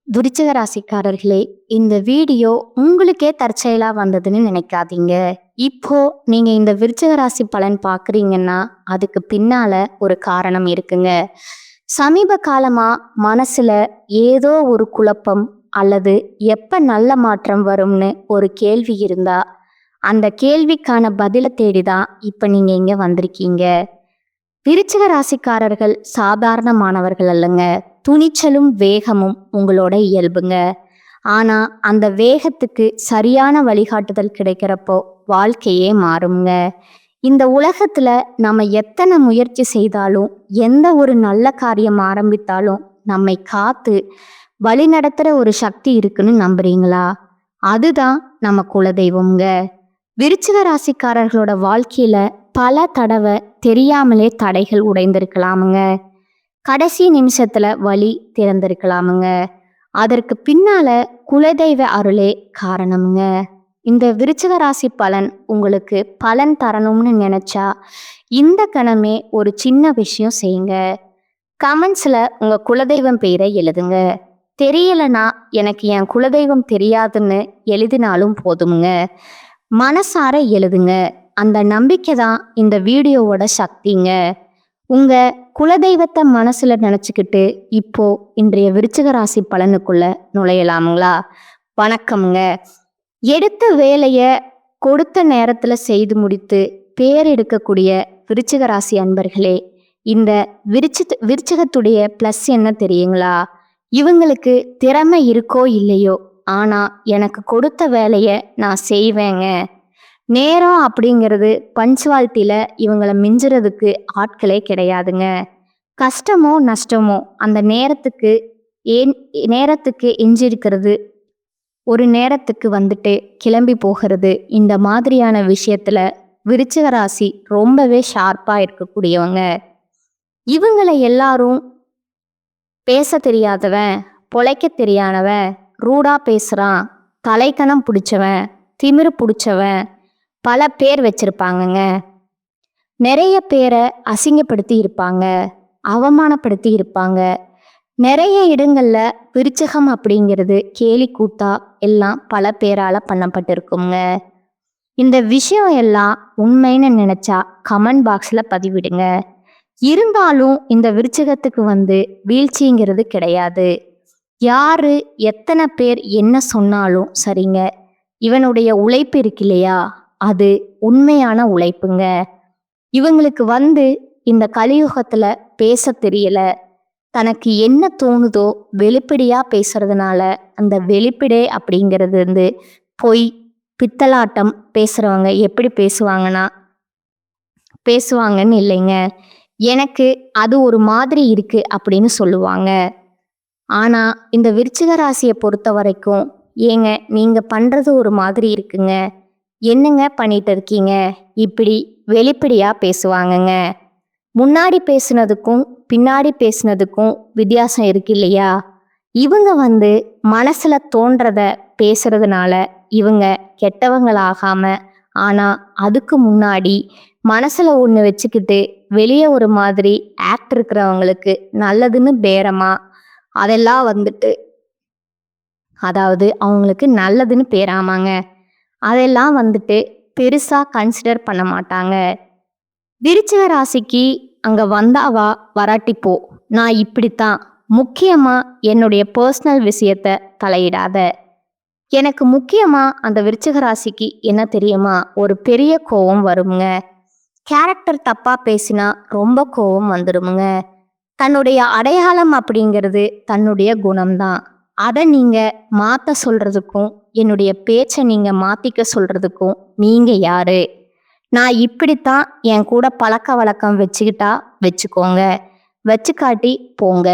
விருச்சிக ராசிக்காரர்களே, இந்த வீடியோ உங்களுக்கே தற்செயலா வந்ததுன்னு நினைக்காதீங்க. இப்போ நீங்க இந்த விருச்சிக ராசி பலன் பார்க்குறீங்கன்னா, அதுக்கு பின்னால ஒரு காரணம் இருக்குங்க. சமீப காலமா மனசுல ஏதோ ஒரு குழப்பம் அல்லது எப்ப நல்ல மாற்றம் வரும்னு ஒரு கேள்வி இருந்தா, அந்த கேள்விக்கான பதில தேடி தான் இப்ப நீங்க இங்க வந்திருக்கீங்க. விருச்சிக ராசிக்காரர்கள் சாதாரணமானவர்கள் அல்லங்க. துணிச்சலும் வேகமும் உங்களோட இயல்புங்க. ஆனா அந்த வேகத்துக்கு சரியான வழிகாட்டுதல் கிடைக்கிறப்போ வாழ்க்கையே மாறுங்க. இந்த உலகத்துல நம்ம எத்தனை முயற்சி செய்தாலும், எந்த ஒரு நல்ல காரியம் ஆரம்பித்தாலும் நம்மை காத்து வழிநடத்துற ஒரு சக்தி இருக்குன்னு நம்புறீங்களா? அதுதான் நம்ம குலதெய்வம்ங்க. விருச்சிக ராசிக்காரர்களோட வாழ்க்கையில பல தடவை தெரியாமலே தடைகள் உடைந்திருக்கலாமுங்க. கடைசி நிமிஷத்துல வழி திறந்திருக்கலாமுங்க. அதற்கு பின்னால குலதெய்வ அருளே காரணமுங்க. இந்த விருச்சிக ராசி பலன் உங்களுக்கு பலன் தரணும்னு நினைச்சா இந்த கணமே ஒரு சின்ன விஷயம் செய்யுங்க. கமெண்ட்ஸ்ல உங்க குலதெய்வம் பெயரை எழுதுங்க. தெரியலனா எனக்கு என் குலதெய்வம் தெரியாதுன்னு எழுதினாலும் போதுமுங்க. மனசார எழுதுங்க. அந்த நம்பிக்கை தான் இந்த வீடியோவோட சக்திங்க. உங்க குலதெய்வத்தை மனசுல நினைச்சுக்கிட்டு இப்போ இன்றைய விருச்சிக ராசி பலனுக்குள்ள நுழையலாமுங்களா? வணக்கம்ங்க. எடுத்த வேலைய கொடுத்த நேரத்துல செய்து முடித்து பேர் எடுக்கக்கூடிய விருச்சிக ராசி அன்பர்களே, இந்த விருச்சிகத்துடைய பிளஸ் என்ன தெரியுங்களா? இவங்களுக்கு திறமை இருக்கோ இல்லையோ, ஆனா எனக்கு கொடுத்த வேலையை நான் செய்வேங்க. நேரம் அப்படிங்கிறது பஞ்சுவாலிட்டியில இவங்களை மிஞ்சுறதுக்கு ஆட்களே கிடையாதுங்க. கஷ்டமோ நஷ்டமோ அந்த நேரத்துக்கு எஞ்சிருக்கிறது, ஒரு நேரத்துக்கு வந்துட்டு கிளம்பி போகிறது, இந்த மாதிரியான விஷயத்துல விருச்சிக ராசி ரொம்பவே ஷார்ப்பா இருக்கக்கூடியவங்க. இவங்களை எல்லாரும் பேச தெரியாதவன், பொழைக்க தெரியாதவன், ரூடா பேசுறான், தலைக்கணம் பிடிச்சவன், திமிரு பிடிச்சவன் பல பேர் வச்சிருப்பாங்கங்க. நிறைய பேரை அசிங்கப்படுத்தி இருப்பாங்க, அவமானப்படுத்தி இருப்பாங்க. நிறைய இடங்கள்ல விருச்சிகம் அப்படிங்கிறது கேலி கூத்தா எல்லாம் பல பேரால பண்ணப்பட்டிருக்குங்க. இந்த விஷயம் எல்லாம் உண்மைன்னு நினைச்சா கமெண்ட் பாக்ஸ்ல பதிவிடுங்க. இருந்தாலும் இந்த விருச்சிகத்துக்கு வீழ்ச்சிங்கிறது கிடையாது. யாரு எத்தனை பேர் என்ன சொன்னாலும் சரிங்க, இவனுடைய உழைப்பு இருக்கு இல்லையா, அது உண்மையான உழைப்புங்க. இவங்களுக்கு இந்த கலியுகத்துல பேச தெரியல. தனக்கு என்ன தோணுதோ வெளிப்படையா பேசுறதுனால அந்த வெளிப்படை அப்படிங்கிறது பொய் பித்தலாட்டம் பேசுறவங்க எப்படி பேசுவாங்கன்னு இல்லைங்க. எனக்கு அது ஒரு மாதிரி இருக்கு அப்படின்னு சொல்லுவாங்க. ஆனா இந்த விருச்சிக ராசியை பொறுத்த வரைக்கும், ஏங்க நீங்க பண்றது ஒரு மாதிரி இருக்குங்க, என்னங்க பண்ணிட்டு இருக்கீங்க, இப்படி வெளிப்படையா பேசுவாங்கங்க. முன்னாடி பேசுனதுக்கும் பின்னாடி பேசுனதுக்கும் வித்தியாசம் இருக்கு இல்லையா? இவங்க மனசுல தோன்றத பேசுறதுனால இவங்க கெட்டவங்களாகாம, ஆனா அதுக்கு முன்னாடி மனசுல ஒன்று வச்சுக்கிட்டு வெளியே ஒரு மாதிரி ஆக்ட் இருக்கிறவங்களுக்கு நல்லதுன்னு பேரமா அதெல்லாம் அதாவது அவங்களுக்கு நல்லதுன்னு பேராமாங்க, அதெல்லாம் பெருசா கன்சிடர் பண்ண மாட்டாங்க. விருச்சிக ராசிக்கு அங்க வந்தாவா வராட்டிப்போ, நான் இப்படித்தான், முக்கியமா என்னுடைய பர்சனல் விஷயத்த தலையிடாத. எனக்கு முக்கியமா அந்த விருச்சிக ராசிக்கு என்ன தெரியுமா, ஒரு பெரிய கோபம் வருங்க. கேரக்டர் தப்பா பேசினா ரொம்ப கோபம் வந்துடுமுங்க. தன்னுடைய அடையாளம் அப்படிங்கிறது தன்னுடைய குணம்தான். அதை நீங்க மாத்த சொல்றதுக்கும் என்னுடைய பேச்சை நீங்க மாத்திக்க சொல்றதுக்கும் நீங்க யாரு? நான் இப்படித்தான், என் கூட பழக்க வழக்கம் வச்சுக்கிட்டா வச்சுக்கோங்க, வச்சுக்காட்டி போங்க.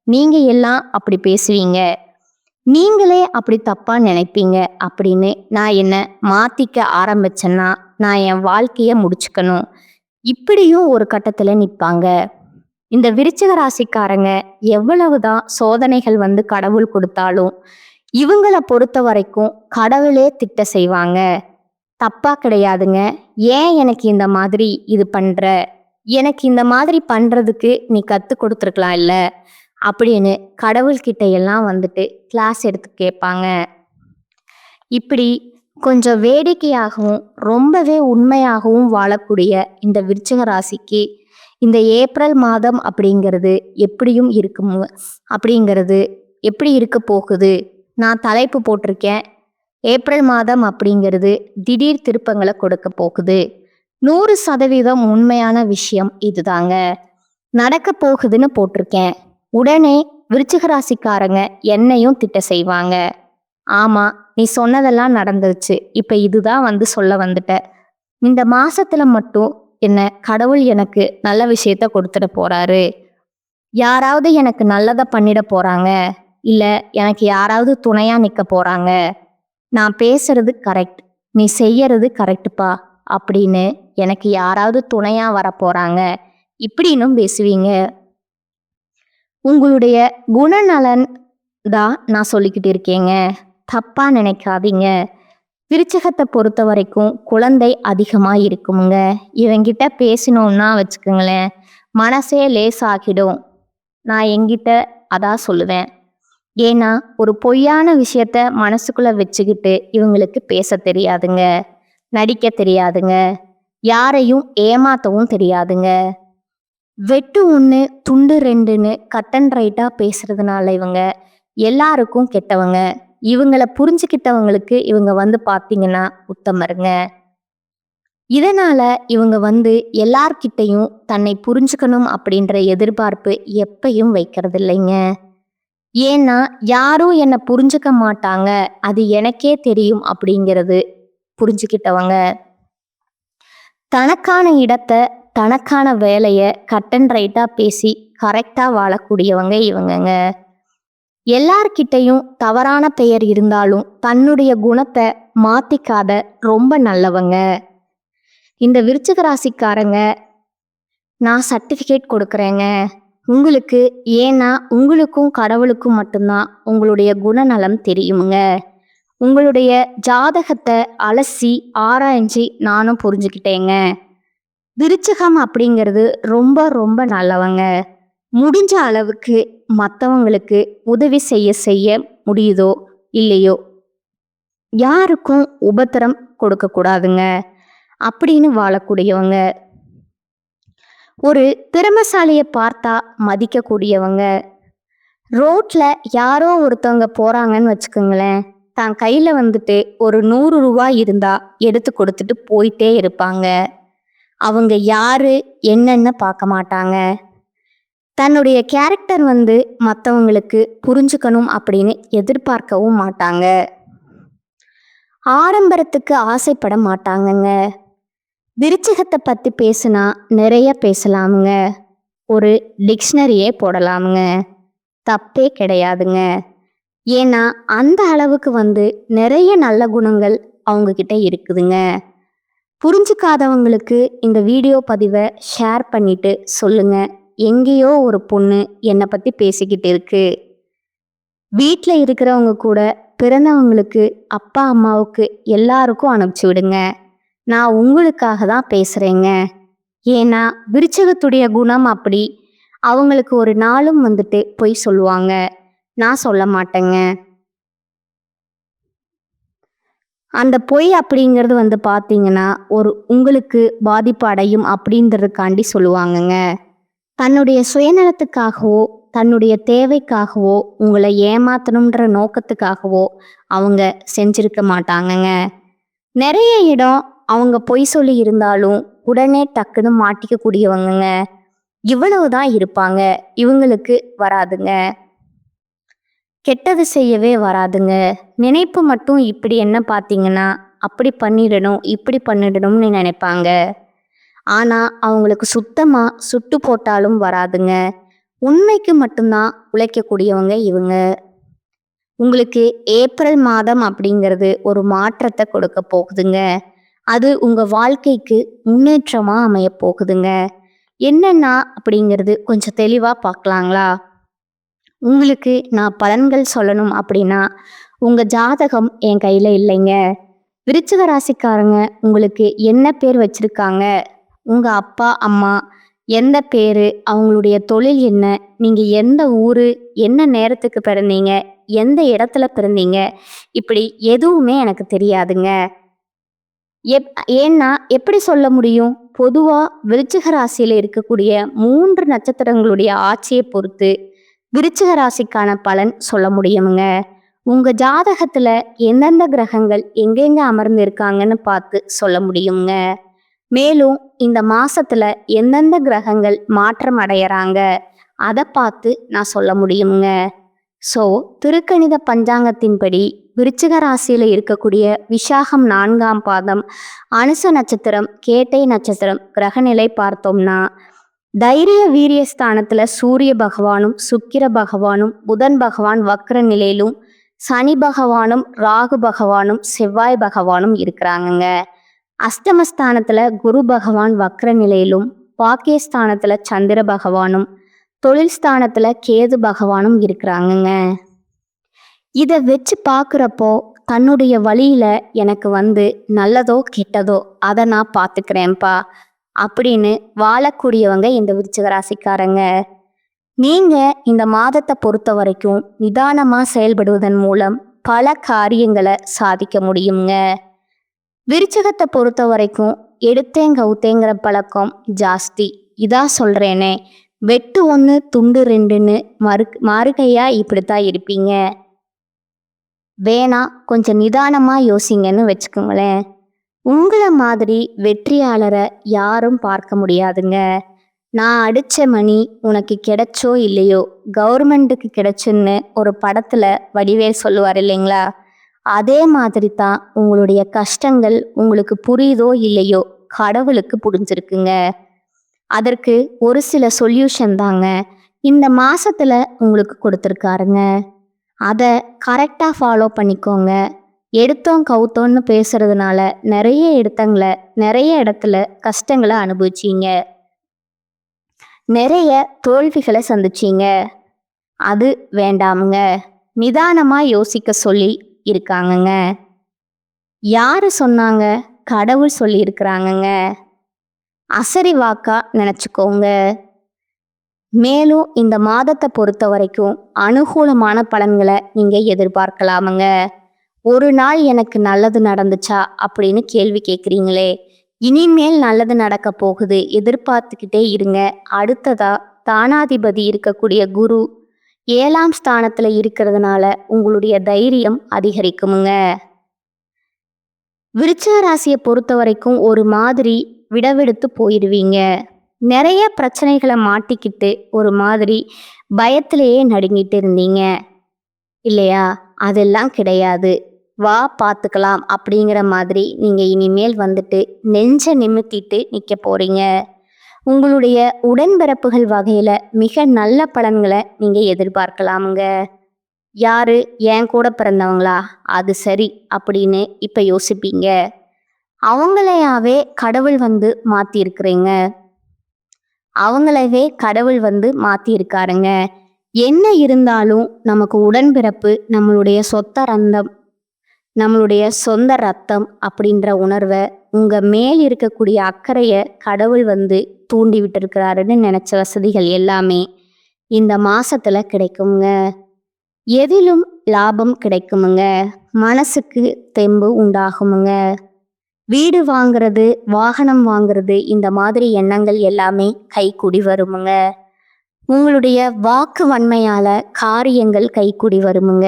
நீங்க எல்லாம் அப்படி பேசுவீங்க, நீங்களே அப்படி தப்பா நினைப்பீங்க அப்படின்னு நான் என்ன மாத்திக்க ஆரம்பிச்சேன்னா நான் என் வாழ்க்கைய முடிச்சுக்கணும், இப்படியும் ஒரு கட்டத்துல நிற்பாங்க. இந்த விருச்சிக ராசிக்காரங்க எவ்வளவுதான் சோதனைகள் கடவுள் கொடுத்தாலும் இவங்களை பொறுத்த வரைக்கும் கடவுளே திட்ட செய்வாங்க. தப்பா கிடையாதுங்க. ஏன் எனக்கு இந்த மாதிரி இது பண்ற, எனக்கு இந்த மாதிரி பண்றதுக்கு நீ கத்து கொடுத்துருக்கலாம் இல்ல, அப்படின்னு கடவுள்கிட்ட எல்லாம் வந்துட்டு கிளாஸ் எடுத்து கேட்பாங்க. இப்படி கொஞ்சம் வேடிக்கையாகவும் ரொம்பவே உண்மையாகவும் வாழக்கூடிய இந்த விருச்சிக ராசிக்கு இந்த ஏப்ரல் மாதம் அப்படிங்கிறது எப்படியும் இருக்கும் அப்படிங்கிறது எப்படி இருக்க போகுது. நான் தலைப்பு போட்டிருக்கேன், ஏப்ரல் மாதம் அப்படிங்கிறது திடீர் திருப்பங்களை கொடுக்க போகுது. 100% உண்மையான விஷயம் இதுதாங்க. நடக்க போகுதுன்னு போட்டிருக்கேன். உடனே விருச்சிக ராசிக்காரங்க என்னையும் திட்ட செய்வாங்க. ஆமா, நீ சொன்னதெல்லாம் நடந்துருச்சு, இப்ப இதுதான் வந்து சொல்ல வந்துட்ட. இந்த மாசத்துல மட்டும் என்ன கடவுள் எனக்கு நல்ல விஷயத்த கொடுத்துட போறாரு, யாராவது எனக்கு நல்லதை பண்ணிட போறாங்க, இல்ல எனக்கு யாராவது துணையா நிக்க போறாங்க, நான் பேசுறது கரெக்ட், நீ செய்யறது கரெக்டுப்பா அப்படின்னு எனக்கு யாராவது துணையா வர போறாங்க இப்படின்னும் பேசுவீங்க. உங்களுடைய குணநலன் தான் நான் சொல்லிக்கிட்டு இருக்கேங்க, தப்பா நினைக்காதீங்க. விருச்சிகத்தை பொறுத்த வரைக்கும் குழந்தை அதிகமாக இருக்குமுங்க. இவங்கிட்ட பேசினோம்னா வச்சுக்கோங்களேன், மனசே லேசாகிடும். நான் எங்கிட்ட அதான் சொல்லுவேன். ஏன்னா ஒரு பொய்யான விஷயத்த மனசுக்குள்ள வச்சுக்கிட்டு இவங்களுக்கு பேச தெரியாதுங்க, நடிக்க தெரியாதுங்க, யாரையும் ஏமாத்தவும் தெரியாதுங்க. வெட்டு ஒன்று துண்டு ரெண்டுன்னு கட் அண்ட் ரைட்டாக பேசுறதுனால இவங்க எல்லாருக்கும் கெட்டவங்க. இவங்களை புரிஞ்சுக்கிட்டவங்களுக்கு இவங்க வந்து பார்த்தீங்கன்னா உத்தமருங்க. இதனால இவங்க வந்து எல்லார்கிட்டையும் தன்னை புரிஞ்சுக்கணும் அப்படின்ற எதிர்பார்ப்பு எப்பயும் வைக்கிறது இல்லைங்க. ஏன்னா யாரும் என்னை புரிஞ்சுக்க மாட்டாங்க, அது எனக்கே தெரியும் அப்படிங்கிறது புரிஞ்சுக்கிட்டவங்க. தனக்கான இடத்தை தனக்கான வேலையை கட் அண்ட் ரைட்டாக பேசி கரெக்டாக வாழக்கூடியவங்க இவங்கங்க. எல்லார்கிட்டையும் தவறான பெயர் இருந்தாலும் தன்னுடைய குணத்தை மாற்றிக்காத ரொம்ப நல்லவங்க இந்த விருச்சிக ராசிக்காரங்க. நான் சர்டிஃபிகேட் கொடுக்குறேங்க உங்களுக்கு, ஏன்னா உங்களுக்கும் கடவுளுக்கும் மட்டும்தான் உங்களுடைய குணநலம் தெரியுமுங்க. உங்களுடைய ஜாதகத்தை அலசி ஆராய்ச்சி நானும் புரிஞ்சுக்கிட்டேங்க. விருச்சிகம் அப்படிங்கிறது ரொம்ப ரொம்ப நல்லவங்க. முடிஞ்ச அளவுக்கு மற்றவங்களுக்கு உதவி செய்ய செய்ய முடியுதோ இல்லையோ யாருக்கும் உபத்திரம் கொடுக்கக்கூடாதுங்க அப்படின்னு வாழக்கூடியவங்க. ஒரு திறமைசாலியை பார்த்தா மதிக்கக்கூடியவங்க. ரோட்ல யாரோ ஒருத்தவங்க போறாங்கன்னு வச்சுக்கோங்களேன், தான் கையில வந்துட்டு ஒரு 100 ரூபாய் இருந்தா எடுத்து கொடுத்துட்டு போயிட்டே இருப்பாங்க. அவங்க யாரு என்னன்னு பார்க்க மாட்டாங்க. தன்னுடைய கேரக்டர் வந்து மற்றவங்களுக்கு புரிஞ்சுக்கணும் அப்படின்னு எதிர்பார்க்கவும் மாட்டாங்க. ஆடம்பரத்துக்கு ஆசைப்பட மாட்டாங்கங்க. விருச்சிகத்தை பற்றி பேசுனா நிறைய பேசலாமுங்க, ஒரு டிக்ஷனரியே போடலாமுங்க, தப்பே கிடையாதுங்க. ஏன்னா அந்த அளவுக்கு வந்து நிறைய நல்ல குணங்கள் அவங்கக்கிட்ட இருக்குதுங்க. புரிஞ்சுக்காதவங்களுக்கு இந்த வீடியோ பதிவை ஷேர் பண்ணிட்டு சொல்லுங்க, எங்கேயோ ஒரு பொண்ணு என்னை பற்றி பேசிக்கிட்டு இருக்கு. வீட்டில் இருக்கிறவங்க கூட பிறந்தவங்களுக்கு அப்பா அம்மாவுக்கு எல்லாருக்கும் அனுப்பிச்சி விடுங்க. நான் உங்களுக்காக தான் பேசுகிறேங்க. ஏன்னா விருச்சிகத்துடைய குணம் அப்படி. அவங்களுக்கு ஒரு நாளும் வந்துட்டு பொய் சொல்லுவாங்க, நான் சொல்ல மாட்டேங்க. அந்த பொய் அப்படிங்கிறது வந்து பார்த்தீங்கன்னா ஒரு உங்களுக்கு பாதிப்பு அடையும் அப்படின்றதுக்காண்டி சொல்லுவாங்கங்க. தன்னுடைய சுயநலத்துக்காகவோ தன்னுடைய தேவைக்காகவோ உங்களை ஏமாத்தணுன்ற நோக்கத்துக்காகவோ அவங்க செஞ்சிருக்க மாட்டாங்கங்க. நிறைய இடம் அவங்க பொய் சொல்லி இருந்தாலும் உடனே டக்குன்னு மாட்டிக்கக்கூடியவங்கங்க. இவ்வளவுதான் இருப்பாங்க, இவங்களுக்கு வராதுங்க, கெட்டது செய்யவே வராதுங்க. நினைப்பு மட்டும் இப்படி என்ன பார்த்தீங்கன்னா அப்படி பண்ணிடணும் இப்படி பண்ணிடணும்னு நினைப்பாங்க. ஆனால் அவங்களுக்கு சுத்தமாக சுட்டு போட்டாலும் வராதுங்க. உண்மைக்கு மட்டும்தான் உழைக்கக்கூடியவங்க இவங்க. உங்களுக்கு ஏப்ரல் மாதம் அப்படிங்கிறது ஒரு மாற்றத்தை கொடுக்க போகுதுங்க. அது உங்கள் வாழ்க்கைக்கு முன்னேற்றமாக அமைய போகுதுங்க. என்னென்னா அப்படிங்கிறது கொஞ்சம் தெளிவாக பார்க்கலாங்களா? உங்களுக்கு நான் பலன்கள் சொல்லணும் அப்படின்னா உங்கள் ஜாதகம் என் கையில் இல்லைங்க. விருச்சிக ராசிக்காரங்க உங்களுக்கு என்ன பேர் வச்சுருக்காங்க, உங்கள் அப்பா அம்மா எந்த பேரு, அவங்களுடைய தொழில் என்ன, நீங்க எந்த ஊரு, என்ன நேரத்துக்கு பிறந்தீங்க, எந்த இடத்துல பிறந்தீங்க, இப்படி எதுவுமே எனக்கு தெரியாதுங்க. ஏன்னா எப்படி சொல்ல முடியும்? பொதுவா விருச்சிக ராசியில இருக்கக்கூடிய 3 நட்சத்திரங்களுடைய ஆட்சியை பொறுத்து விருச்சிக ராசிக்கான பலன் சொல்ல முடியுமுங்க. உங்க ஜாதகத்துல எந்தெந்த கிரகங்கள் எங்கெங்க அமர்ந்து இருக்காங்கன்னு பார்த்து சொல்ல முடியுங்க. மேலும் இந்த மாசத்துல எந்தெந்த கிரகங்கள் மாற்றம் அடையறாங்க அதை பார்த்து நான் சொல்ல முடியுங்க. ஸோ திருக்கணித பஞ்சாங்கத்தின்படி விருச்சிக ராசியில இருக்கக்கூடிய விசாகம் 4ஆம் பாதம், அனுச நட்சத்திரம், கேட்டை நட்சத்திரம் கிரகநிலை பார்த்தோம்னா தைரிய வீரிய ஸ்தானத்துல சூரிய பகவானும் சுக்கிர பகவானும் புதன் பகவான் வக்ர நிலையிலும் சனி பகவானும் ராகு பகவானும் செவ்வாய் பகவானும் இருக்கிறாங்கங்க. அஷ்டமஸ்தானத்துல குரு பகவான் வக்ர நிலையிலும் பாக்கியஸ்தானத்துல சந்திர பகவானும் தொழில் ஸ்தானத்துல கேது பகவானும் இருக்கிறாங்கங்க. இதை வச்சு பார்க்குறப்போ தன்னுடைய வழியில எனக்கு நல்லதோ கெட்டதோ அதை நான் பார்த்துக்கிறேன்ப்பா அப்படின்னு வாழக்கூடியவங்க இந்த விருச்சிக ராசிக்காரங்க. நீங்க இந்த மாதத்தை பொறுத்த வரைக்கும் நிதானமா செயல்படுவதன் மூலம் பல காரியங்களை சாதிக்க முடியுங்க. விருச்சிகத்தை பொறுத்த வரைக்கும் எடுத்தேன் கவுத்தேங்கிற பழக்கம் ஜாஸ்தி. இதா சொல்றேனே, வெட்டு 1 துண்டு 2ன்னு மாறுகையா இப்படித்தான் இருப்பீங்க. வேணா கொஞ்சம் நிதானமா யோசிங்கன்னு வச்சுக்கோங்களேன். உங்களை மாதிரி வெற்றியாளரை யாரும் பார்க்க முடியாதுங்க. நான் அடிச்ச மணி உனக்கு கிடைச்சோ இல்லையோ, கவர்மெண்ட்டுக்கு கிடைச்சுன்னு ஒரு படத்துல வடிவேல் சொல்லுவார் இல்லைங்களா? அதே மாதிரி தான் உங்களுடைய கஷ்டங்கள் உங்களுக்கு புரியுதோ இல்லையோ கடவுளுக்கு புரிஞ்சிருக்குங்க. அதற்கு ஒரு சில சொல்யூஷன் தாங்க இந்த மாசத்துல உங்களுக்கு கொடுத்துருக்காருங்க. அதை கரெக்டாக ஃபாலோ பண்ணிக்கோங்க. எடுத்தோம் கவுத்தோன்னு பேசுறதுனால நிறைய இடத்துல கஷ்டங்களை அனுபவிச்சீங்க, நிறைய தோல்விகளை சந்திச்சீங்க. அது வேண்டாமுங்க. நிதானமா யோசிக்க சொல்லி இருக்காங்கங்க. யாரு சொன்னாங்க? கடவுள் சொல்லி இருக்கிறாங்கங்க. அசரி வாக்கா நினைச்சுக்கோங்க. மேலும் இந்த மாதத்தை பொறுத்த வரைக்கும் அனுகூலமான பலன்களை நீங்க எதிர்பார்க்கலாமுங்க. ஒரு நாள் எனக்கு நல்லது நடந்துச்சா அப்படின்னு கேள்வி கேட்குறீங்களே, இனிமேல் நல்லது நடக்க போகுது, எதிர்பார்த்துக்கிட்டே இருங்க. அடுத்ததா தானாதிபதி இருக்கக்கூடிய குரு 7ஆம் ஸ்தானத்துல இருக்கிறதுனால உங்களுடைய தைரியம் அதிகரிக்குமுங்க. விருச்சிக ராசியை பொறுத்த வரைக்கும் ஒரு மாதிரி விடவெடுத்து போயிடுவீங்க. நிறைய பிரச்சனைகளை மாட்டிக்கிட்டு ஒரு மாதிரி பயத்திலேயே நடுங்கிட்டு இருந்தீங்க இல்லையா? அதெல்லாம் கிடையாது. வா பார்த்துக்கலாம் அப்படிங்கிற மாதிரி நீங்கள் இனிமேல் நெஞ்ச நிமித்திட்டு நிற்க போறீங்க. உங்களுடைய உடன்பிறப்புகள் வகையில் மிக நல்ல பலன்களை நீங்கள் எதிர்பார்க்கலாமுங்க. யாரு? என் கூட பிறந்தவங்களா? அது சரி அப்படின்னு இப்போ யோசிப்பீங்க. அவங்களையாவே கடவுள் மாற்றிருக்கிறீங்க. அவங்களவே கடவுள் மாற்றிருக்காருங்க. என்ன இருந்தாலும் நமக்கு உடன்பிறப்பு, நம்மளுடைய சொந்த ரத்தம் அப்படின்ற உணர்வை, உங்கள் மேல் இருக்கக்கூடிய அக்கறையை கடவுள் தூண்டி விட்டுருக்கிறாருன்னு நினச்ச வசதிகள் எல்லாமே இந்த மாசத்துல கிடைக்குங்க. எதிலும் லாபம் கிடைக்குமுங்க. மனசுக்கு தெம்பு உண்டாகுமுங்க. வீடு வாங்குறது, வாகனம் வாங்குறது, இந்த மாதிரி எண்ணங்கள் எல்லாமே கைக்கூடி வருமுங்க. உங்களுடைய வாக்கு வன்மையால காரியங்கள் கைக்கூடி வருமுங்க.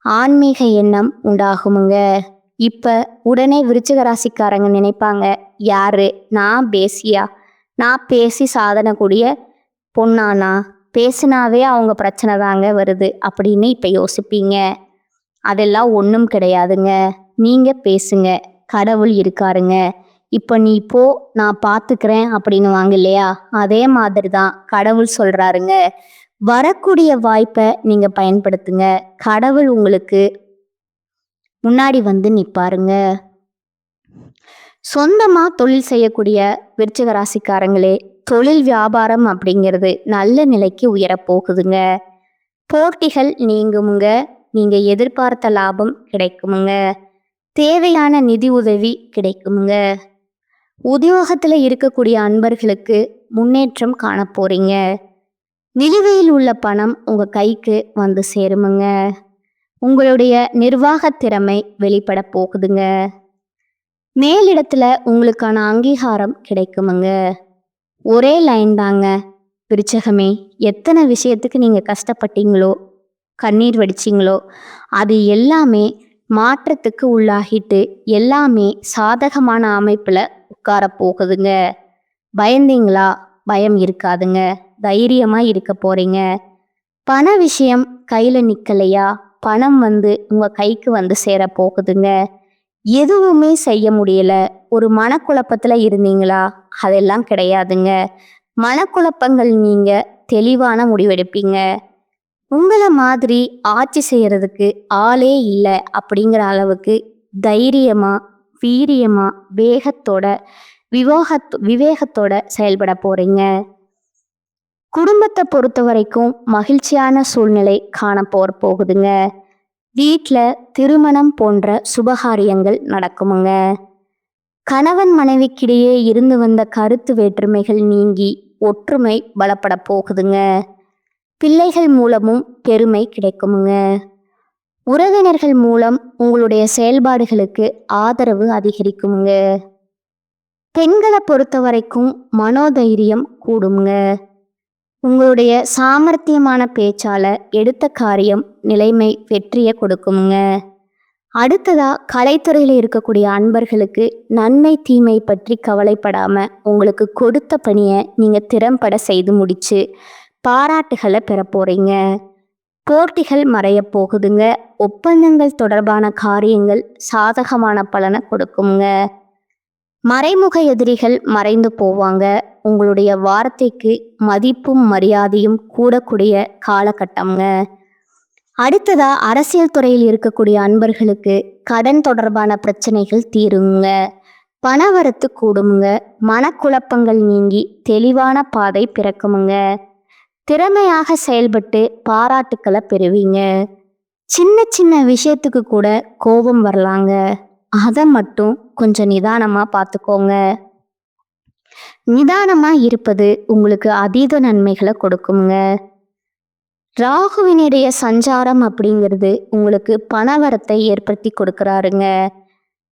ஆன்மீக எண்ணம் உண்டாகுமுங்க. இப்ப உடனே விருச்சிக ராசிக்காரங்க நினைப்பாங்க, யாரு? நான் பேசியா? நான் பேசி சாதனை கூடிய பொண்ணானா? பேசினாவே அவங்க பிரச்சனை தாங்க வருது அப்படின்னு இப்ப யோசிப்பீங்க. அதெல்லாம் ஒன்றும் கிடையாதுங்க. நீங்க பேசுங்க, கடவுள் இருக்காருங்க. இப்போ நீ போ, நான் பார்த்துக்கிறேன் அப்படின்னு வாங்க இல்லையா? அதே மாதிரி தான் கடவுள் சொல்றாருங்க. வரக்கூடிய வாய்ப்பை நீங்க பயன்படுத்துங்க. கடவுள் உங்களுக்கு முன்னாடி நிற்பாருங்க. சொந்தமா தொழில் செய்யக்கூடிய விருச்சிக ராசிக்காரங்களே, தொழில் வியாபாரம் அப்படிங்கிறது நல்ல நிலைக்கு உயரப்போகுதுங்க. போட்டிகள் நீங்குமுங்க. நீங்க எதிர்பார்த்த லாபம் கிடைக்குமுங்க. தேவையான நிதி உதவி கிடைக்குமுங்க. உத்தியோகத்துல இருக்கக்கூடிய அன்பர்களுக்கு முன்னேற்றம் காண போறீங்க. நிலுவையில் உள்ள பணம் உங்க கைக்கு வந்து சேருமுங்க. உங்களுடைய நிர்வாக திறமை வெளிப்பட போகுதுங்க. மேலிடத்துல உங்களுக்கான அங்கீகாரம் கிடைக்குமுங்க. ஒரே லைன் தாங்க விருச்சகமே. எத்தனை விஷயத்துக்கு நீங்க கஷ்டப்பட்டீங்களோ, கண்ணீர் வடிச்சிங்களோ, அது எல்லாமே மாற்றத்துக்கு உள்ளாகிட்டு எல்லாமே சாதகமான அமைப்புல உட்கார போகுதுங்க. பயந்தீங்களா? பயம் இருக்காதுங்க. தைரியமா இருக்க போறீங்க. பண விஷயம் கையில நிக்கலையா? பணம் வந்து உங்க கைக்கு வந்து சேர போகுதுங்க. எதுவுமே செய்ய முடியல, ஒரு மனக்குழப்பத்துல இருந்தீங்களா? அதெல்லாம் கிடையாதுங்க. மனக்குழப்பங்கள் நீங்க தெளிவான முடிவெடுப்பீங்க. உங்களை மாதிரி ஆட்சி செய்யறதுக்கு ஆளே இல்லை அப்படிங்கிற அளவுக்கு தைரியமா, வீரியமா, வேகத்தோட, விவேகத்தோட செயல்பட போறீங்க. குடும்பத்தை பொறுத்த வரைக்கும் மகிழ்ச்சியான சூழ்நிலை காண போகுதுங்க. வீட்டில் திருமணம் போன்ற சுபகாரியங்கள் நடக்குமுங்க. கணவன் மனைவிக்கிடையே இருந்து வந்த கருத்து வேற்றுமைகள் நீங்கி ஒற்றுமை பலப்பட போகுதுங்க. பிள்ளைகள் மூலமும் பெருமை கிடைக்குமுங்க. உறவினர்கள் மூலம் உங்களுடைய செயல்பாடுகளுக்கு ஆதரவு அதிகரிக்குமுங்க. பெண்களை பொறுத்த வரைக்கும் மனோதைரியம் கூடுங்க. உங்களுடைய சாமர்த்தியமான பேச்சால எடுத்த காரியம் நிலைமை வெற்றியை கொடுக்குமுங்க. அடுத்ததா கலைத்துறையில் இருக்கக்கூடிய அன்பர்களுக்கு நன்மை தீமை பற்றி கவலைப்படாம உங்களுக்கு கொடுத்த பணியை நீங்க திறம்பட செய்து முடிச்சு பாராட்டுகளை பெற போறீங்க. போட்டிகள் மறைய போகுதுங்க. ஒப்பந்தங்கள் தொடர்பான காரியங்கள் சாதகமான பலனை கொடுக்குங்க. மறைமுக எதிரிகள் மறைந்து போவாங்க. உங்களுடைய வார்த்தைக்கு மதிப்பும் மரியாதையும் கூடக்கூடிய காலகட்டம்ங்க. அடுத்ததா அரசியல் துறையில் இருக்கக்கூடிய அன்பர்களுக்கு கடன் தொடர்பான பிரச்சனைகள் தீருங்க. பணவரத்து கூடுமுங்க. மனக்குழப்பங்கள் நீங்கி தெளிவான பாதை பிறக்குமுங்க. திறமையாக செயல்பட்டு பாராட்டுக்களை பெறுவீங்க. சின்ன சின்ன விஷயத்துக்கு கூட கோபம் வரலாங்க. அதை மட்டும் கொஞ்சம் நிதானமா பார்த்துக்கோங்க. நிதானமா இருப்பது உங்களுக்கு அதீத நன்மைகளை கொடுக்குங்க. ராகுவினுடைய சஞ்சாரம் அப்படிங்கிறது உங்களுக்கு பணவரத்தை ஏற்படுத்தி கொடுக்குறாருங்க.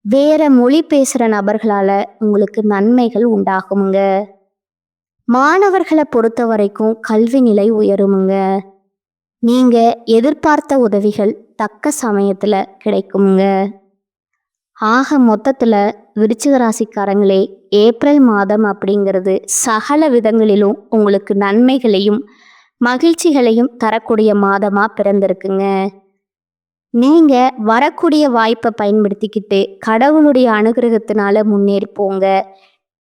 வேற மொழி பேசுகிற நபர்களால உங்களுக்கு நன்மைகள் உண்டாகுங்க. மாணவர்களை பொறுத்த வரைக்கும் கல்வி நிலை உயருமுங்க. நீங்க எதிர்பார்த்த உதவிகள் தக்க சமயத்துல கிடைக்குங்க. ஆக மொத்தத்துல விருச்சிக ராசிக்காரங்களே, ஏப்ரல் மாதம் அப்படிங்கிறது சகல விதங்களிலும் உங்களுக்கு நன்மைகளையும் மகிழ்ச்சிகளையும் தரக்கூடிய மாதமா பிறந்திருக்குங்க. நீங்க வரக்கூடிய வாய்ப்பை பயன்படுத்திக்கிட்டு கடவுளுடைய அனுகிரகத்தினால முன்னேறி போங்க.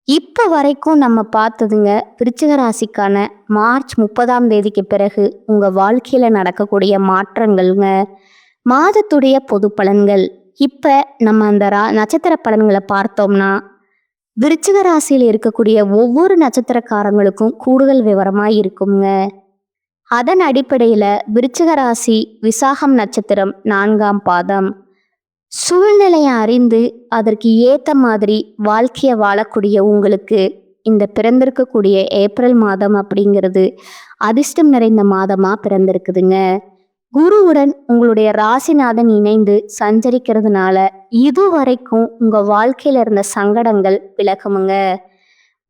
இப்போ வரைக்கும் நம்ம பார்த்ததுங்க விருச்சிக ராசிக்கான மார்ச் 30ஆம் தேதிக்கு பிறகு உங்கள் வாழ்க்கையில் நடக்கக்கூடிய மாற்றங்கள்ங்க. மாதத்துடைய பொது பலன்கள். இப்போ நம்ம அந்த நட்சத்திர பலன்களை பார்த்தோம்னா விருச்சிக ராசியில் இருக்கக்கூடிய ஒவ்வொரு நட்சத்திரக்காரங்களுக்கும் கூடுதல் விவரமாக இருக்குங்க. அதன் அடிப்படையில் விருச்சிக ராசி விசாகம் நட்சத்திரம் 4ஆம் பாதம். சூழ்நிலையை அறிந்து அதற்கு ஏற்ற மாதிரி வாழ்க்கையை வாழக்கூடிய உங்களுக்கு இந்த பிறந்திருக்கக்கூடிய ஏப்ரல் மாதம் அப்படிங்கிறது அதிர்ஷ்டம் நிறைந்த மாதமாக பிறந்திருக்குதுங்க. குருவுடன் உங்களுடைய ராசிநாதன் இணைந்து சஞ்சரிக்கிறதுனால இதுவரைக்கும் உங்கள் வாழ்க்கையில் இருந்த சங்கடங்கள் விலகுமுங்க.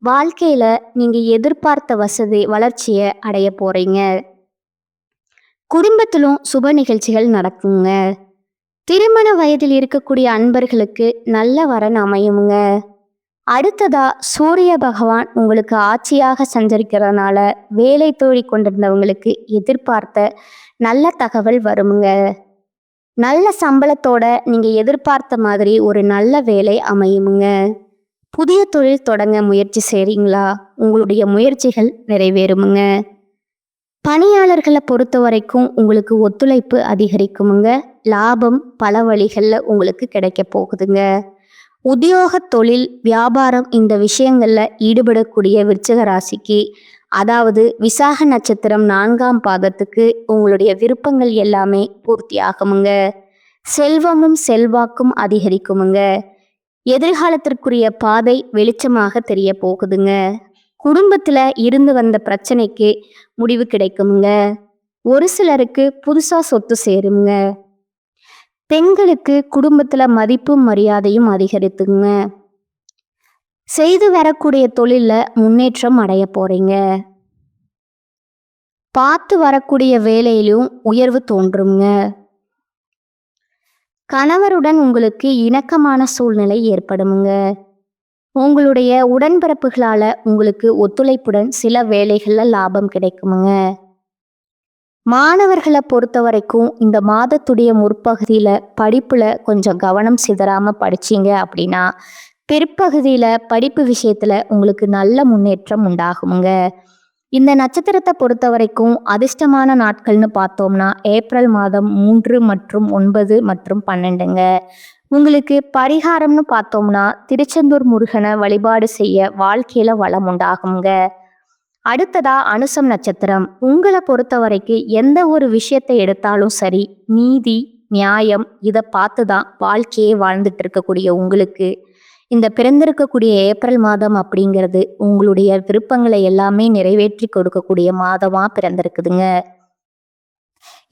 வாழ்க்கையில் நீங்கள் எதிர்பார்த்த வளர்ச்சியை அடைய போகிறீங்க. குடும்பத்திலும் சுப நிகழ்ச்சிகள் நடக்குங்க. திருமண வயதில் இருக்கக்கூடிய அன்பர்களுக்கு நல்ல வரன் அமையுங்க. அடுத்ததா சூரிய பகவான் உங்களுக்கு ஆட்சியாக சஞ்சரிக்கிறதுனால வேலை தோழி கொண்டிருந்தவங்களுக்கு எதிர்பார்த்த நல்ல தகவல் வருமுங்க. நல்ல சம்பளத்தோட நீங்க எதிர்பார்த்த மாதிரி ஒரு நல்ல வேலை அமையுமுங்க. புதிய தொழில் தொடங்க முயற்சி செய்றீங்களா? உங்களுடைய முயற்சிகள் நிறைவேறுமுங்க. பணியாளர்களை பொறுத்த வரைக்கும் உங்களுக்கு ஒத்துழைப்பு அதிகரிக்குமுங்க. லாபம் பல வழிகளில் உங்களுக்கு கிடைக்க போகுதுங்க. உத்தியோக தொழில் வியாபாரம் இந்த விஷயங்களில் ஈடுபடக்கூடிய விருச்சிக ராசிக்கு, அதாவது விசாக நட்சத்திரம் 4ஆம் பாதத்துக்கு உங்களுடைய விருப்பங்கள் எல்லாமே பூர்த்தி ஆகுமுங்க. செல்வமும் செல்வாக்கும் அதிகரிக்குமுங்க. எதிர்காலத்திற்குரிய பாதை வெளிச்சமாக தெரிய போகுதுங்க. குடும்பத்துல இருந்து வந்த பிரச்சனைக்கு முடிவு கிடைக்குமுங்க. ஒரு சிலருக்கு புதுசா சொத்து சேருங்க. பெண்களுக்கு குடும்பத்துல மதிப்பும் மரியாதையும் அதிகரித்துங்க. செய்து வரக்கூடிய தொழில்ல முன்னேற்றம் அடைய போறீங்க. பார்த்து வரக்கூடிய வேலையிலும் உயர்வு தோன்றுங்க. கணவருடன் உங்களுக்கு இணக்கமான சூழ்நிலை ஏற்படுமுங்க. உங்களுடைய உடன்பிறப்புகளால உங்களுக்கு ஒத்துழைப்புடன் சில வேலைகள்ல லாபம் கிடைக்குமுங்க. மாணவர்களை பொறுத்த வரைக்கும் இந்த மாதத்துடைய முற்பகுதியில படிப்புல கொஞ்சம் கவனம் சிதறாம படிச்சீங்க அப்படின்னா பிற்பகுதியில படிப்பு விஷயத்துல உங்களுக்கு நல்ல முன்னேற்றம் உண்டாகுமுங்க. இந்த நட்சத்திரத்தை பொறுத்த வரைக்கும் அதிர்ஷ்டமான நாட்கள்னு பார்த்தோம்னா ஏப்ரல் மாதம் 3 மற்றும் 9 மற்றும் 12ங்க. உங்களுக்கு பரிகாரம்னு பார்த்தோம்னா திருச்செந்தூர் முருகனை வழிபாடு செய்ய வாழ்க்கையில வளம் உண்டாகுங்க. அடுத்ததா அனுசம் நட்சத்திரம். உங்களை பொறுத்த வரைக்கும் எந்த ஒரு விஷயத்தை எடுத்தாலும் சரி, நீதி நியாயம் இதை பார்த்து தான் வாழ்க்கையே வாழ்ந்துட்டு இருக்கக்கூடிய உங்களுக்கு இந்த பிறந்திருக்கக்கூடிய ஏப்ரல் மாதம் அப்படிங்கிறது உங்களுடைய விருப்பங்களை எல்லாமே நிறைவேற்றி கொடுக்கக்கூடிய மாதமா பிறந்திருக்குதுங்க.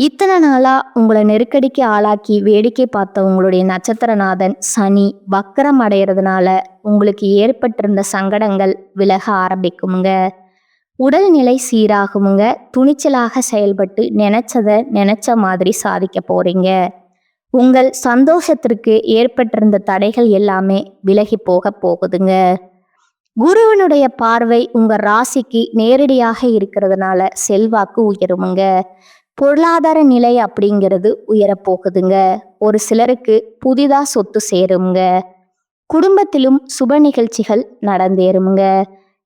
இத்தனை நாளா உங்களை நெருக்கடிக்கு ஆளாக்கி வேடிக்கை பார்த்த உங்களுடைய நட்சத்திரநாதன் சனி வக்கரம் அடைகிறதுனால உங்களுக்கு ஏற்பட்டிருந்த சங்கடங்கள் விலக ஆரம்பிக்குமுங்க. உடல்நிலை சீராகுமுங்க. துணிச்சலாக செயல்பட்டு நினைச்ச மாதிரி சாதிக்க போறீங்க. உங்கள் சந்தோஷத்திற்கு ஏற்பட்டிருந்த தடைகள் எல்லாமே விலகி போக போகுதுங்க. குருவனுடைய பார்வை உங்க ராசிக்கு நேரடியாக இருக்கிறதுனால செல்வாக்கு உயருமுங்க. பொருளாதார நிலை அப்படிங்கிறது உயரப்போகுதுங்க. ஒரு சிலருக்கு புதிதா சொத்து சேருங்க. குடும்பத்திலும் சுப நிகழ்ச்சிகள் நடந்தேறுமுங்க.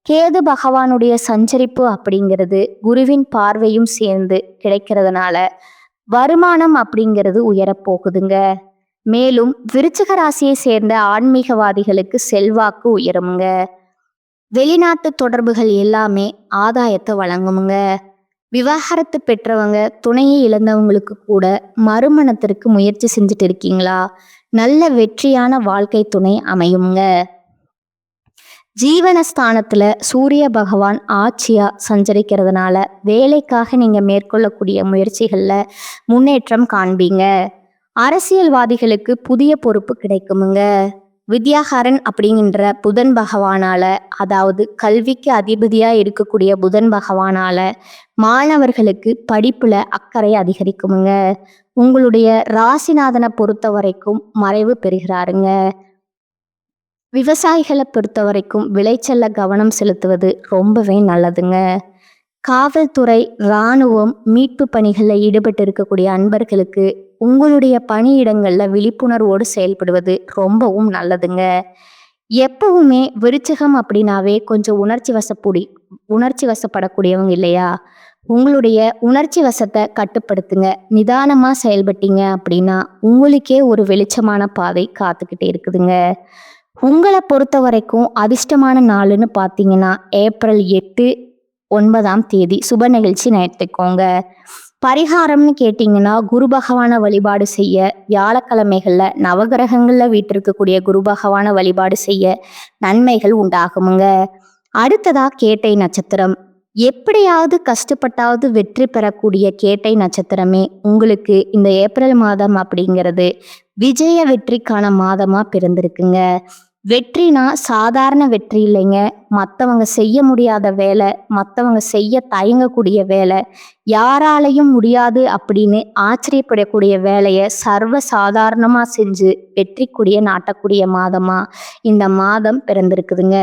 கேது பகவானுடைய சஞ்சரிப்பு அப்படிங்கிறது குருவின் பார்வையும் சேர்ந்து கிடைக்கிறதுனால வருமானம் அப்படிங்கிறது உயரப்போகுதுங்க. மேலும் விருச்சிக ராசியை சேர்ந்த ஆன்மீகவாதிகளுக்கு செல்வாக்கு உயருமுங்க. வெளிநாட்டு தொடர்புகள் எல்லாமே ஆதாயத்தை வழங்குமுங்க. விவாகரத்து பெற்றவங்க துணையை இழந்தவங்களுக்கு கூட மறுமணத்திற்கு முயற்சி செஞ்சுட்டு இருக்கீங்களா? நல்ல வெற்றியான வாழ்க்கை துணை அமையுங்க. ஜீவனஸ்தானத்துல சூரிய பகவான் ஆட்சியா சஞ்சரிக்கிறதுனால வேலைக்காக நீங்க மேற்கொள்ளக்கூடிய முயற்சிகள்ல முன்னேற்றம் காண்பீங்க. அரசியல்வாதிகளுக்கு புதிய பொறுப்பு கிடைக்குமுங்க. வித்யாகாரன் அப்படிங்கிற புதன் பகவானால, அதாவது கல்விக்கு அதிபதியா இருக்கக்கூடிய புதன் பகவானால மாணவர்களுக்கு படிப்புல அக்கறை அதிகரிக்குமுங்க. உங்களுடைய ராசிநாதனை பொறுத்த வரைக்கும் மறைவு பெறுகிறாருங்க. விவசாயிகளை பொறுத்த வரைக்கும் விளைச்சல்ல கவனம் செலுத்துவது ரொம்பவே நல்லதுங்க. காவல்துறை, இராணுவம், மீட்பு பணிகளில் ஈடுபட்டு இருக்கக்கூடிய அன்பர்களுக்கு உங்களுடைய பணியிடங்கள்ல விழிப்புணர்வோடு செயல்படுவது ரொம்பவும் நல்லதுங்க. எப்பவுமே விருச்சிகம் அப்படின்னாவே கொஞ்சம் உணர்ச்சி வசப்படக்கூடியவங்க இல்லையா? உங்களுடைய உணர்ச்சி வசத்தை கட்டுப்படுத்துங்க. நிதானமா செயல்பட்டீங்க அப்படின்னா உங்களுக்கே ஒரு வெளிச்சமான பாதை காத்துக்கிட்டே இருக்குதுங்க. உங்களை பொறுத்த வரைக்கும் அதிர்ஷ்டமான நாளுன்னு பார்த்தீங்கன்னா ஏப்ரல் 8, 9 சுப நிகழ்ச்சி நடத்திக்கோங்க. பரிகாரம்னு கேட்டிங்கன்னா குரு பகவானை வழிபாடு செய்ய வியாழக்கிழமைகளில் நவகிரகங்களில் வீட்டிருக்கக்கூடிய குரு பகவானை வழிபாடு செய்ய நன்மைகள் உண்டாகுமுங்க. அடுத்ததா கேட்டை நட்சத்திரம். எப்படியாவது கஷ்டப்பட்டாவது வெற்றி பெறக்கூடிய கேட்டை நட்சத்திரமே உங்களுக்கு இந்த ஏப்ரல் மாதம் அப்படிங்கிறது விஜய வெற்றிக்கான மாதமா பிறந்திருக்குங்க. வெற்றினா சாதாரண வெற்றி இல்லைங்க. மற்றவங்க செய்ய முடியாத வேலை, மற்றவங்க செய்ய தயங்கக்கூடிய வேலை, யாராலையும் முடியாது அப்படின்னு ஆச்சரியப்படக்கூடிய வேலையை சர்வ சாதாரணமா செஞ்சு வெற்றிக்குடிய நாட்டக்கூடிய மாதமா இந்த மாதம் பிறந்திருக்குதுங்க.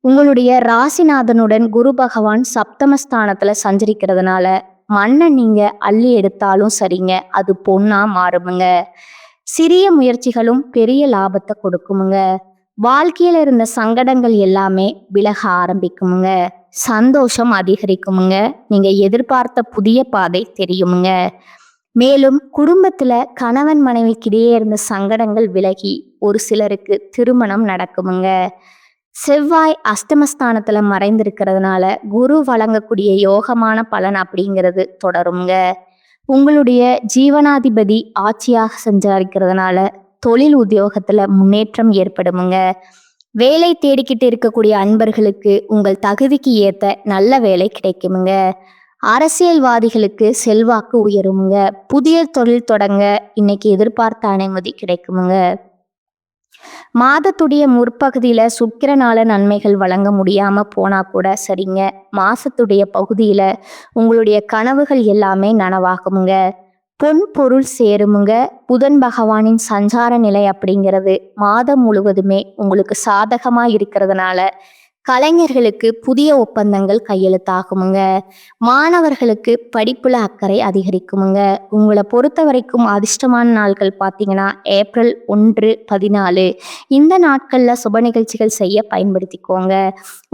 உங்களுடைய ராசிநாதனுடன் குரு பகவான் சப்தமஸ்தானத்துல சஞ்சரிக்கிறதுனால மண்ணை நீங்க அள்ளி எடுத்தாலும் சரிங்க, அது பொண்ணா மாறுமுங்க. சிறிய முயற்சிகளும் பெரிய லாபத்தை கொடுக்குமுங்க. வாழ்க்கையில இருந்த சங்கடங்கள் எல்லாமே விலக ஆரம்பிக்குமுங்க. சந்தோஷம் அதிகரிக்குமுங்க. நீங்க எதிர்பார்த்த புதிய பாதை தெரியுமுங்க. மேலும் குடும்பத்துல கணவன் மனைவிக்கிடையே இருந்த சங்கடங்கள் விலகி ஒரு சிலருக்கு திருமணம் நடக்குமுங்க. செவ்வாய் அஷ்டமஸ்தானத்துல மறைந்திருக்கிறதுனால குரு வழங்கக்கூடிய யோகமான பலன் அப்படிங்கிறது தொடருங்க. உங்களுடைய ஜீவனாதிபதி ஆட்சியாக சஞ்சரிக்கிறதுனால தொழில் உத்தியோகத்துல முன்னேற்றம் ஏற்படுமுங்க. வேலை தேடிக்கிட்டு இருக்கக்கூடிய அன்பர்களுக்கு உங்கள் தகுதிக்கு ஏத்த நல்ல வேலை கிடைக்குமுங்க. அரசியல்வாதிகளுக்கு செல்வாக்கு உயருமுங்க. புதிய தொழில் தொடங்க இன்னைக்கு எதிர்பார்த்த அனுமதி கிடைக்குமுங்க. மாதத்துடைய முற்பகுதியில சுக்கிரனால நன்மைகள் வழங்க முடியாம போனா கூட சரிங்க. மாசத்துடைய பகுதியில உங்களுடைய கனவுகள் எல்லாமே நனவாகுமுங்க. பொன் பொருள் சேருமுங்க. புதன் பகவானின் சஞ்சார நிலை அப்படிங்கிறது மாதம் முழுவதுமே உங்களுக்கு சாதகமா இருக்கிறதுனால கலைஞர்களுக்கு புதிய ஒப்பந்தங்கள் கையெழுத்தாகுமுங்க. மாணவர்களுக்கு படிப்புல அக்கறை அதிகரிக்குமுங்க. உங்களை பொறுத்த வரைக்கும் அதிர்ஷ்டமான நாட்கள் பார்த்தீங்கன்னா ஏப்ரல் 1, 14 இந்த நாட்கள்ல சுப நிகழ்ச்சிகள் செய்ய பயன்படுத்திக்கோங்க.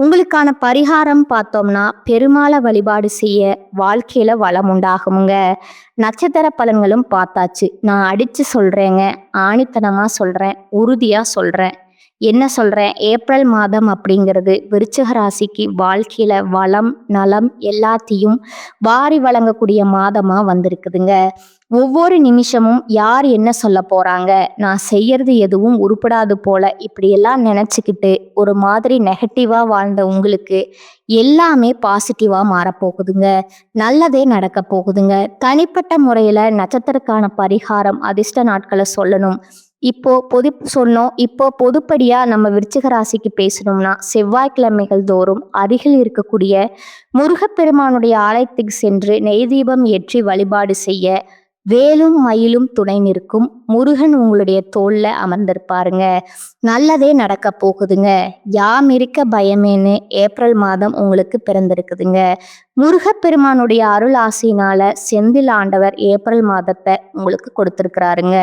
உங்களுக்கான பரிகாரம் பார்த்தோம்னா பெருமாளை வழிபாடு செய்ய வாழ்க்கையில வளம் உண்டாகுமுங்க. நட்சத்திர பலன்களும் பார்த்தாச்சு. நான் அடிச்சு சொல்றேங்க, ஆணித்தனமா சொல்றேன், உறுதியா சொல்றேன். என்ன சொல்றேன், ஏப்ரல் மாதம் அப்படிங்கிறது விருச்சிக ராசிக்கு வாழ்க்கையில வளம் நலம் எல்லாத்தையும் வாரி வழங்கக்கூடிய மாதமா வந்திருக்குதுங்க. ஒவ்வொரு நிமிஷமும் யார் என்ன சொல்ல போறாங்க, நான் செய்யறது எதுவும் உருப்படாது போல இப்படியெல்லாம் நினைச்சுக்கிட்டு ஒரு மாதிரி நெகட்டிவா வாழ்ந்த உங்களுக்கு எல்லாமே பாசிட்டிவா மாறப்போகுதுங்க. நல்லதே நடக்க போகுதுங்க. தனிப்பட்ட முறையில நட்சத்திரக்கான பரிகாரம் அதிர்ஷ்ட நாட்களை சொல்லணும். இப்போ பொதுப்படியா நம்ம விருச்சிக ராசிக்கு பேசணும்னா செவ்வாய்க்கிழமைகள் தோறும் அருகில் இருக்கக்கூடிய முருகப்பெருமானுடைய ஆலயத்துக்கு சென்று நெய் தீபம் ஏற்றி வழிபாடு செய்ய வேலும் மயிலும் துணை நிற்கும். முருகன் உங்களுடைய தோல்ல அமர்ந்திருப்பாருங்க. நல்லதே நடக்க போகுதுங்க. யாம் இருக்க பயமேன்னு ஏப்ரல் மாதம் உங்களுக்கு பிறந்திருக்குதுங்க. முருகப்பெருமானுடைய அருள் ஆசையினால செந்தில் ஆண்டவர் ஏப்ரல் மாதத்தை உங்களுக்கு கொடுத்துருக்கிறாருங்க.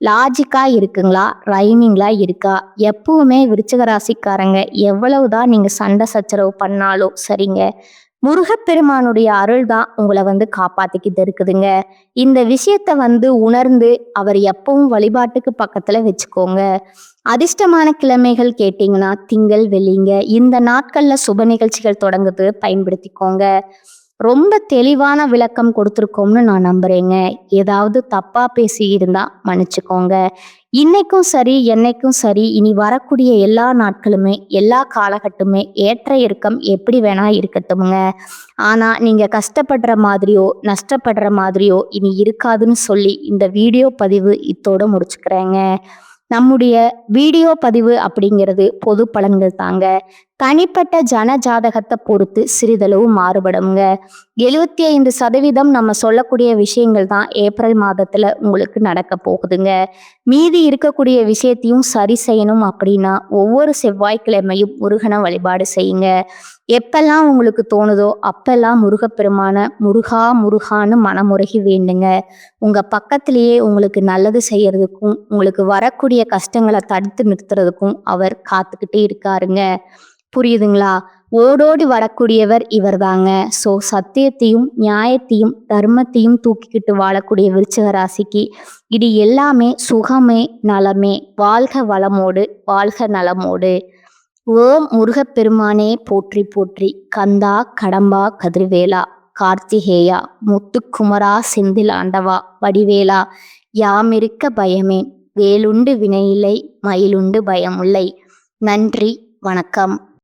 லாஜிக்கா இருக்குங்களா, ரைமிங்லா இருக்கா? எப்பவுமே விருச்சிக ராசிக்காரங்க எவ்வளவுதான் நீங்க சண்டை சச்சரவு பண்ணாலும் சரிங்க, முருகப்பெருமானுடைய அருள் தான் உங்களை காப்பாத்திக்கிட்டு இருக்குதுங்க. இந்த விஷயத்த உணர்ந்து அவர் எப்பவும் வழிபாட்டுக்கு பக்கத்துல வச்சுக்கோங்க. அதிர்ஷ்டமான கிழமைகள் கேட்டீங்கன்னா திங்கள் வெள்ளிங்க. இந்த நாட்கள்ல சுப நிகழ்ச்சிகள் தொடங்குது, பயன்படுத்திக்கோங்க. ரொம்ப தெளிவான விளக்கம் கொடுத்துருக்கோம்னு நான் நம்புறேங்க. ஏதாவது தப்பா பேசி இருந்தா மன்னிச்சுக்கோங்க. இன்னைக்கும் சரி என்னைக்கும் சரி இனி வரக்கூடிய எல்லா நாட்களுமே எல்லா காலகட்டமே ஏற்ற இறக்கம் எப்படி வேணா இருக்கட்டும்ங்க. ஆனா நீங்க கஷ்டப்படுற மாதிரியோ நஷ்டப்படுற மாதிரியோ இனி இருக்காதுன்னு சொல்லி இந்த வீடியோ பதிவு இத்தோட முடிச்சுக்கிறேங்க. நம்முடைய வீடியோ பதிவு அப்படிங்கிறது பொது பலன்கள் தாங்க. தனிப்பட்ட ஜன ஜாதகத்தை பொறுத்து சிறிதளவு மாறுபடுங்க. 75% நம்ம சொல்லக்கூடிய விஷயங்கள் தான் ஏப்ரல் மாதத்துல உங்களுக்கு நடக்க போகுதுங்க. மீதி இருக்கக்கூடிய விஷயத்தையும் சரி செய்யணும் அப்படின்னா ஒவ்வொரு செவ்வாய்க்கிழமையும் முருகனை வழிபாடு செய்யுங்க. எப்பெல்லாம் உங்களுக்கு தோணுதோ அப்பெல்லாம் முருகப்பெருமான முருகா முருகான்னு மனமுருகி வேண்டுங்க. உங்க பக்கத்திலேயே உங்களுக்கு நல்லது செய்யறதுக்கும் உங்களுக்கு வரக்கூடிய கஷ்டங்களை தடுத்து நிறுத்துறதுக்கும் அவர் காத்துக்கிட்டே இருக்காருங்க. புரியுதுங்களா? ஓடோடி வரக்கூடியவர் இவர் தாங்க. ஸோ சத்தியத்தையும் நியாயத்தையும் தர்மத்தையும் தூக்கிக்கிட்டு வாழக்கூடிய விருச்சிக ராசிக்கு இது எல்லாமே சுகமே நலமே. வாழ்க வளமோடு, வாழ்க நலமோடு. ஓம் முருகப்பெருமானே போற்றி போற்றி. கந்தா கடம்பா கதிர்வேலா கார்த்திகேயா முத்துக்குமரா செந்தில் ஆண்டவா வடிவேலா யாமிருக்க பயமேன் வேலுண்டு வினையில்லை மயிலுண்டு பயமுல்லை. நன்றி, வணக்கம்.